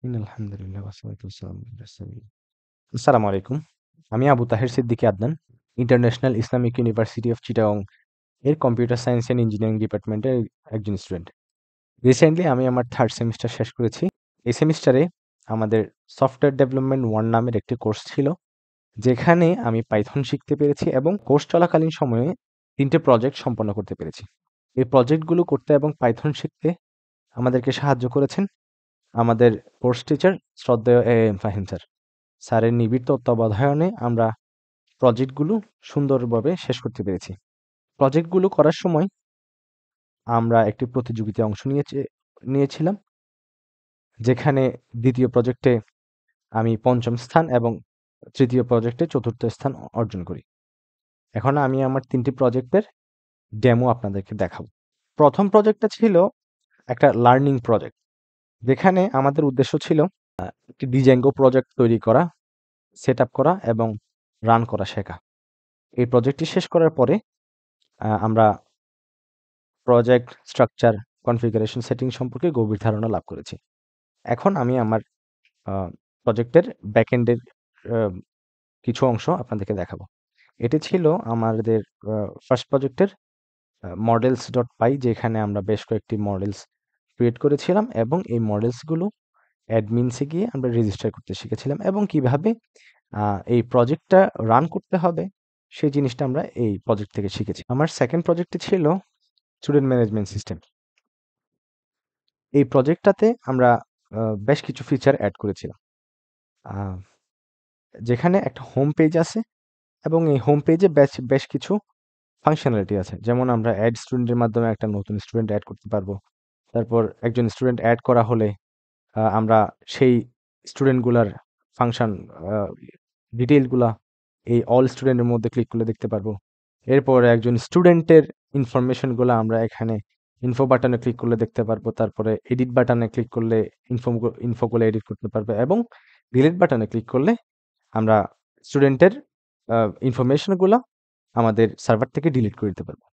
আলহামদুলিল্লাহ ওয়াসসালাতু ওয়াসসালামু আলা রাসূলিল্লাহ। আসসালামু আলাইকুম। আমি Abu Taher Siddiqui Adnan, international Islamic university of Chittagong এর কম্পিউটার সায়েন্স অ্যান্ড ইঞ্জিনিয়ারিং ডিপার্টমেন্টের একজন স্টুডেন্ট। রিসেন্টলি আমি আমার 3rd সেমিস্টার শেষ করেছি। এই সেমিস্টারে আমাদের সফটওয়্যার ডেভেলপমেন্ট 1 নামের একটি কোর্স ছিল, যেখানে আমি পাইথন শিখতে পেরেছি এবং কোর্স চলাকালীন সময়ে ৩ টে প্রজেক্ট সম্পন্ন করতে পেরেছি। এই প্রজেক্টগুলো করতে এবং পাইথন শিখতে আমাদেরকে সাহায্য করেছেন আমাদের কোর্স টিচার শ্রদ্ধেয় এ.এম. ফাহিম স্যার। স্যারের নিবিড় তত্ত্বাবধানে আমরা প্রজেক্টগুলো সুন্দরভাবে শেষ করতে পেরেছি। প্রজেক্টগুলো করার সময় আমরা একটি প্রতিযোগিতায় অংশ নিয়েছিলাম, যেখানে ২য় প্রজেক্টে আমি ৫ম স্থান এবং ৩য় প্রজেক্টে ৪র্থ স্থান অর্জন করি। এখন আমি আমার ৩ টি প্রজেক্টের ডেমো আপনাদেরকে দেখাবো। ১ম প্রজেক্টটা ছিল একটা লার্নিং প্রজেক্ট, যেখানে আমাদের উদ্দেশ্য ছিল একটি ডিজাঙ্গো প্রজেক্ট তৈরি করা, সেটআপ করা এবং রান করা শেখা। এই প্রজেক্টটি শেষ করার পরে আমরা প্রজেক্ট স্ট্রাকচার, কনফিগারেশন সেটিং সম্পর্কে গভীর ধারণা লাভ করেছি। এখন আমি আমার আ প্রজেক্টের ব্যাকএন্ডের আ কিছু অংশ আপনাদেরকে দেখাবো। এটি ছিল আমাদের আ ফার্স্ট প্রজেক্টের models.py, যেখানে আমরা বেশ কয়েকটি মডেলস ক্রিয়েট করেছিলাম এবং এই মডেলসগুলো অ্যাডমিনসে গিয়ে আমরা রেজিস্টার করতে শিখেছিলাম এবং কিভাবে আ এই প্রজেক্টটা রান করতে হবে সেই জিনিসটা আমরা এই প্রজেক্ট থেকে শিখেছি। আমার 2nd প্রজেক্টটি ছিল স্টুডেন্ট ম্যানেজমেন্ট সিস্টেম। এই প্রজেক্টটাতে আমরা বেশ কিছু ফিচার এড করেছিলাম। আ যেখানে একটা হোম পেজ আছে এবং এই হোম পেজে বেশ কিছু ফাংশনালিটি আছে। যেমন আমরা এড স্টুডেন্টের মাধ্যমে একটা নতুন স্টুডেন্ট এড করতে পারবো। তারপর একজন স্টুডেন্ট এড করা হলে আমরা সেই স্টুডেন্টগুলার ফাংশন আ ডিটেইলগুলা এই অল স্টুডেন্টের মধ্যে ক্লিক করলে দেখতে পারবো। এরপর একজন স্টুডেন্টের ইনফরমেশনগুলা আমরা এখানে ইনফো বাটনে ক্লিক করলে দেখতে পারবো। তারপরে এডিট বাটনে ক্লিক করলে ইনফোগুলো এডিট করতে পারবো এবং ডিলিট বাটনে ক্লিক করলে আমরা স্টুডেন্টের আ ইনফরমেশনগুলা আমাদের সার্ভার থেকে ডিলিট করে দিতে পারবো।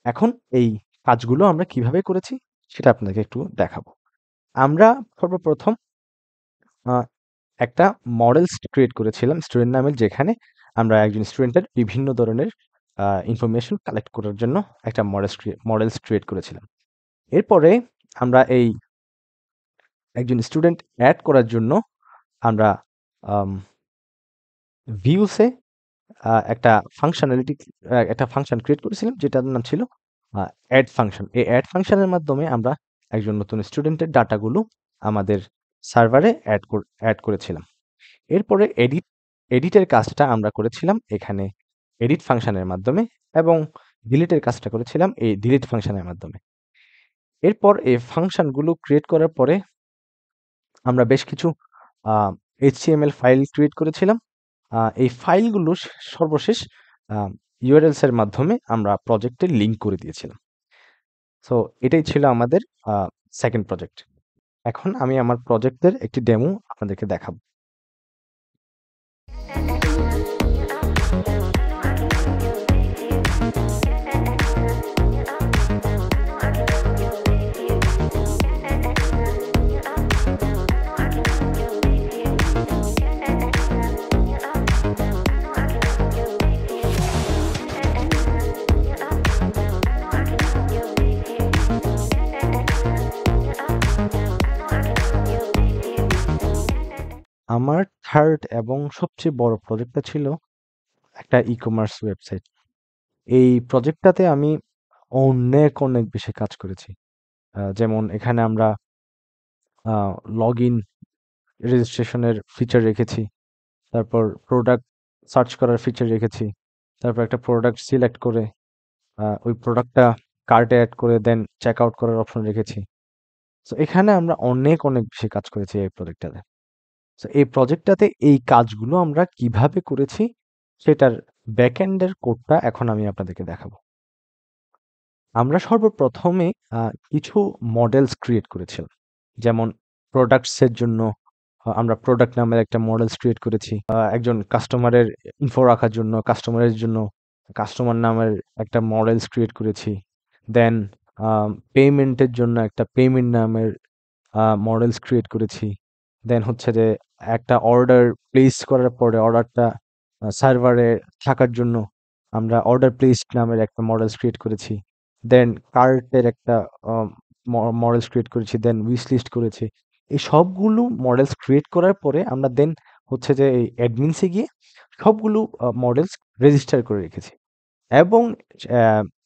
এখন এই কাজগুলো আমরা কিভাবে করেছি সেটা আপনাদেরকে একটু দেখাবো। আমরা সর্বপ্রথম আ একটা মডেলস ক্রিয়েট করেছিলাম স্টুডেন্ট নামের, যেখানে আমরা একজন স্টুডেন্টের বিভিন্ন ধরনের ইনফরমেশন কালেক্ট করার জন্য একটা মডেলস ক্রিয়েট করেছিলাম। এরপরে আমরা এই একজন স্টুডেন্ট এড করার জন্য আমরা আম ভিউসে একটা ফাংশন ক্রিয়েট করেছিলাম, যেটার নাম ছিল এড ফাংশন। এই এড ফাংশনের মাধ্যমে আমরা একজন নতুন স্টুডেন্টের ডাটাগুলো আমাদের সার্ভারে এড করেছিলাম। এরপরে এডিটের কাজটা আমরা করেছিলাম এখানে এডিট ফাংশনের মাধ্যমে এবং ডিলিটের কাজটা করেছিলাম এই ডিলিট ফাংশনের মাধ্যমে। এরপর এই ফাংশনগুলো ক্রিয়েট করার পরে আমরা বেশ কিছু আ HTML ফাইল ক্রিয়েট করেছিলাম। এই ফাইলগুলো সর্বশেষ আ URLs এর মাধ্যমে আমরা প্রজেক্টে লিংক করে দিয়েছিলাম। সো এটাই ছিল আমাদের আ 2nd প্রজেক্ট। এখন আমি আমার প্রজেক্টের একটি ডেমো আপনাদেরকে দেখাবো। আমার 3rd এবং সবচেয়ে বড় প্রজেক্টটা ছিল একটা ই-কমার্স ওয়েবসাইট। এই প্রজেক্টটাতে আমি অনেক বেশি কাজ করেছি। যেমন এখানে আমরা আ লগইন রেজিস্ট্রেশনের ফিচার রেখেছি। তারপর প্রোডাক্ট সার্চ করার ফিচার রেখেছি। তারপর একটা প্রোডাক্ট সিলেক্ট করে ওই প্রোডাক্টটা কার্টে এড করে দেন চেক আউট করার অপশন রেখেছি। সো এখানে আমরা অনেক বেশি কাজ করেছি এই প্রজেক্টটাতে। সো এই প্রজেক্টটাতে এই কাজগুলো আমরা কিভাবে করেছি সেটার ব্যাকএন্ডের কোডটা এখন আমি আপনাদেরকে দেখাবো। আমরা সর্বপ্রথমে আ কিছু মডেলস ক্রিয়েট করেছিলাম। যেমন প্রোডাক্টস এর জন্য আমরা প্রোডাক্ট নামের একটা মডেলস ক্রিয়েট করেছি। একজন কাস্টমারের ইনফো রাখার জন্য কাস্টমারের জন্য কাস্টমার নামের একটা মডেলস ক্রিয়েট করেছি। দেন পেমেন্টের জন্য একটা পেমেন্ট নামের মডেলস ক্রিয়েট করেছি। দেন হচ্ছে যে একটা অর্ডার প্লেস করার পরে অর্ডারটা সার্ভারে থাকার জন্য আমরা অর্ডার প্লেসড নামের একটা মডেলস ক্রিয়েট করেছি। দেন কার্টের একটা মডেলস ক্রিয়েট করেছি, দেন উইশ লিস্ট করেছি। এই সবগুলো মডেলস ক্রিয়েট করার পরে আমরা দেন হচ্ছে যে এই অ্যাডমিনসে গিয়ে সবগুলো মডেলস রেজিস্টার করে রেখেছি। এবং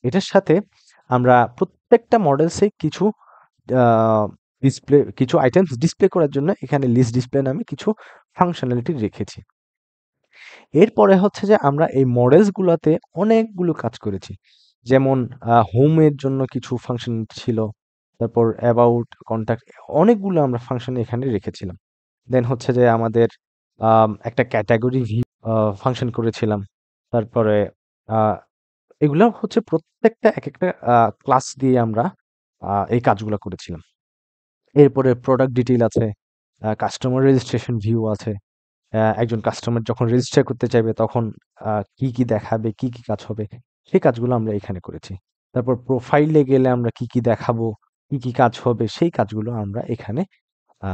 এটার সাথে আমরা প্রত্যেকটা মডেলসে কিছু কিছু আইটেমস ডিসপ্লে করার জন্য এখানে লিস্ট ডিসপ্লে নামে কিছু ফাংশনালিটি রেখেছি। এরপরে হচ্ছে যে আমরা এই মডেলস গুলাতে অনেকগুলো কাজ করেছি। যেমন হোমের জন্য কিছু ফাংশন ছিল। তারপর অ্যাবাউট, কনট্যাক্ট, অনেকগুলো আমরা ফাংশন এখানে রেখেছিলাম। দেন হচ্ছে যে আমাদের একটা ক্যাটেগরি ভিউ ফাংশন করেছিলাম। তারপরে আ এগুলা হচ্ছে প্রত্যেকটা একেকটা ক্লাস দিয়ে আমরা এই কাজগুলা করেছিলাম। এরপরে প্রোডাক্ট ডিটেইল আছে, কাস্টমার রেজিস্ট্রেশন ভিউ আছে। একজন কাস্টমার যখন রেজিস্টার করতে চাইবে তখন কি দেখাবে, কি কাজ হবে, সেই কাজগুলো আমরা এখানে করেছি। তারপর প্রোফাইলে গেলে আমরা কি দেখাবো, কি কাজ হবে, সেই কাজগুলো আমরা এখানে আ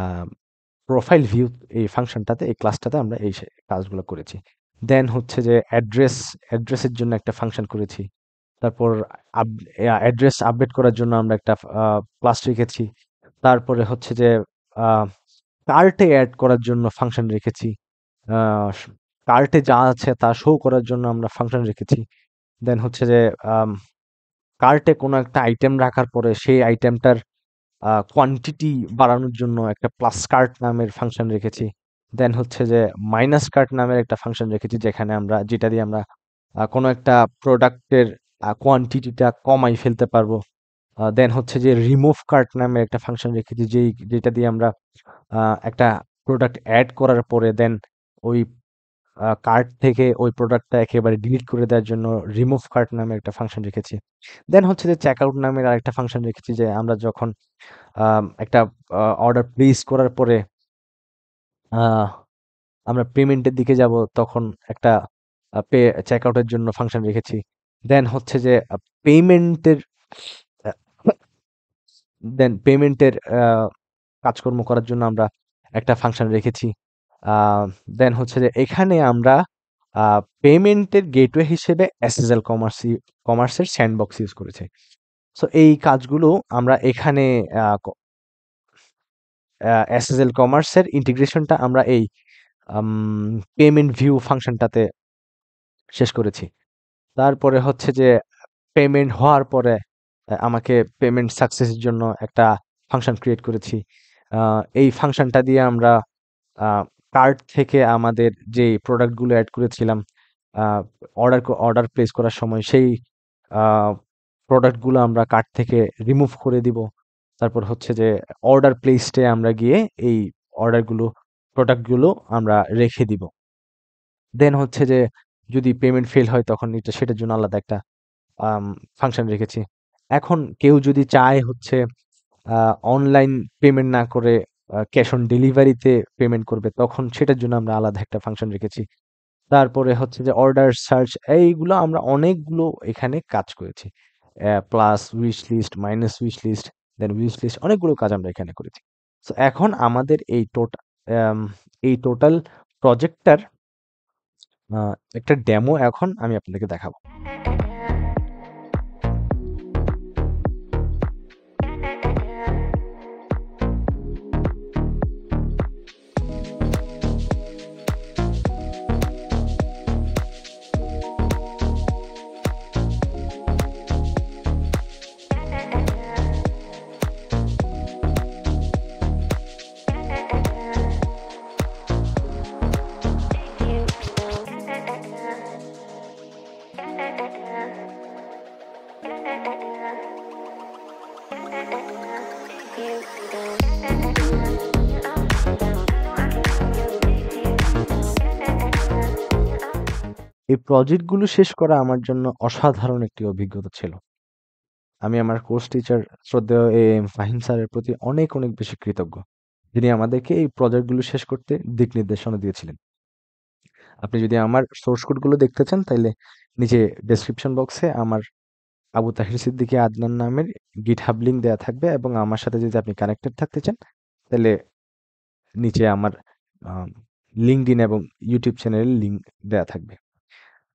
প্রোফাইল ভিউ এই ফাংশনটাতে, এই ক্লাসটাতে আমরা এই কাজগুলো করেছি। দেন হচ্ছে যে অ্যাড্রেসের জন্য একটা ফাংশন করেছি। তারপর আপ অ্যাড্রেস আপডেট করার জন্য আমরা একটা ক্লাস রেখেছি। তারপরে হচ্ছে যে আ কার্টে এড করার জন্য ফাংশন রেখেছি। আ স কার্টে যা আছে তা শো করার জন্য আমরা ফাংশন রেখেছি। দেন হচ্ছে যে আম কার্টে কোনো একটা আইটেম রাখার পরে সেই আইটেমটার কোয়ান্টিটি বাড়ানোর জন্য একটা প্লাস কার্ট নামের ফাংশন রেখেছি। দেন হচ্ছে যে মাইনাস কার্ট নামের একটা ফাংশন রেখেছি যেখানে আমরা যেটা দিয়ে আমরা কোনো একটা প্রোডাক্টের কোয়ান্টিটিটা কমাই ফেলতে পারবো। দেন হচ্ছে যে রিমুভ কার্ট নামে একটা ফাংশন রেখেছি যেটা দিয়ে আমরা একটা প্রোডাক্ট এড করার পরে দেন ওই কার্ট থেকে ওই প্রোডাক্টটা একেবারে ডিলিট করে দেওয়ার জন্য রিমুভ কার্ট নামে একটা ফাংশন রেখেছি। দেন হচ্ছে যে চেকআউট নামের আরেকটা ফাংশন রেখেছি যে আমরা যখন একটা অর্ডার প্লেস করার পরে আহ, আমরা পেমেন্টের দিকে যাব তখন একটা চেকআউটের জন্য ফাংশন রেখেছি। দেন হচ্ছে যে পেমেন্টের পেমেন্টের কাজকর্ম করার জন্য আমরা একটা ফাংশন রেখেছি। দেন হচ্ছে যে এখানে আমরা পেমেন্টের গেটওয়ে হিসেবে এসএসএল কমার্সের স্যান্ডবক্স ইউজ করেছি। সো এই কাজগুলো আমরা এখানে এসএসএল কমার্সের ইন্টিগ্রেশনটা আমরা এই পেমেন্ট ভিউ ফাংশনটাতে শেষ করেছি। তারপরে হচ্ছে যে পেমেন্ট হওয়ার পরে আমাকে পেমেন্ট সাকসেসের জন্য একটা ফাংশন ক্রিয়েট করেছি। এই ফাংশনটা দিয়ে আমরা আ কার্ট থেকে আমাদের যেই প্রোডাক্টগুলো এড করেছিলাম, আ অর্ডার প্লেস করার সময় সেই আ প্রোডাক্টগুলো আমরা কার্ট থেকে রিমুভ করে দিব। তারপর হচ্ছে যে অর্ডার প্লেসড এ আমরা গিয়ে এই অর্ডারগুলো, প্রোডাক্টগুলো আমরা রেখে দিব। দেন হচ্ছে যে যদি পেমেন্ট ফেল হয় তখন সেটার জন্য আলাদা একটা আম ফাংশন রেখেছি। এখন কেউ যদি চায় হচ্ছে আ অনলাইন পেমেন্ট না করে ক্যাশ অন ডেলিভারিতে পেমেন্ট করবে, তখন সেটার জন্য আমরা আলাদা একটা ফাংশন রেখেছি। তারপরে হচ্ছে যে অর্ডার সার্চ, এইগুলো আমরা অনেকগুলো এখানে কাজ করেছি। Plus wish list, minus wish list, then wish list, অনেকগুলো কাজ আমরা এখানে করেছি। সো এখন আমাদের আম এই টোটাল প্রজেক্টটার আ একটা ডেমো এখন আমি আপনাদেরকে দেখাবো। এই প্রজেক্টগুলো শেষ করা আমার জন্য অসাধারণ একটি অভিজ্ঞতা ছিল। আমি আমার কোর্স টিচার শ্রদ্ধেয় এএম ফাহিম স্যারের প্রতি অনেক বেশি কৃতজ্ঞ। যিনি আমাদেরকে এই প্রজেক্টগুলো শেষ করতে দিক নির্দেশনা দিয়েছিলেন। আপনি যদি আমার সোর্স কোডগুলো দেখতে চান তাইলে নিচে ডেসক্রিপশন বক্সে আমার আবু তাহির সিদ্দিকী আদনান নামের GitHub লিংক দেয়া থাকবে এবং আমার সাথে যদি আপনি কানেক্টেড থাকতে চান তাহলে নিচে আমার আম LinkedIn এবং YouTube চ্যানেলের লিঙ্ক দেয়া থাকবে।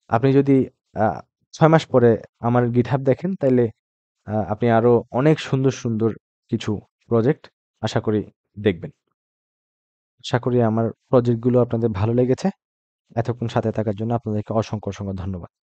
আপনি যদি আ ৬ মাস পরে আমার GitHub দেখেন তাইলে আপনি আরো অনেক সুন্দর, সুন্দর কিছু প্রজেক্ট আশা করি দেখবেন। আশা করি আমার প্রজেক্টগুলো আপনাদের ভালো লেগেছে। এতক্ষণ সাথে থাকার জন্য আপনাদেরকে অসংখ্য, অসংখ্য ধন্যবাদ।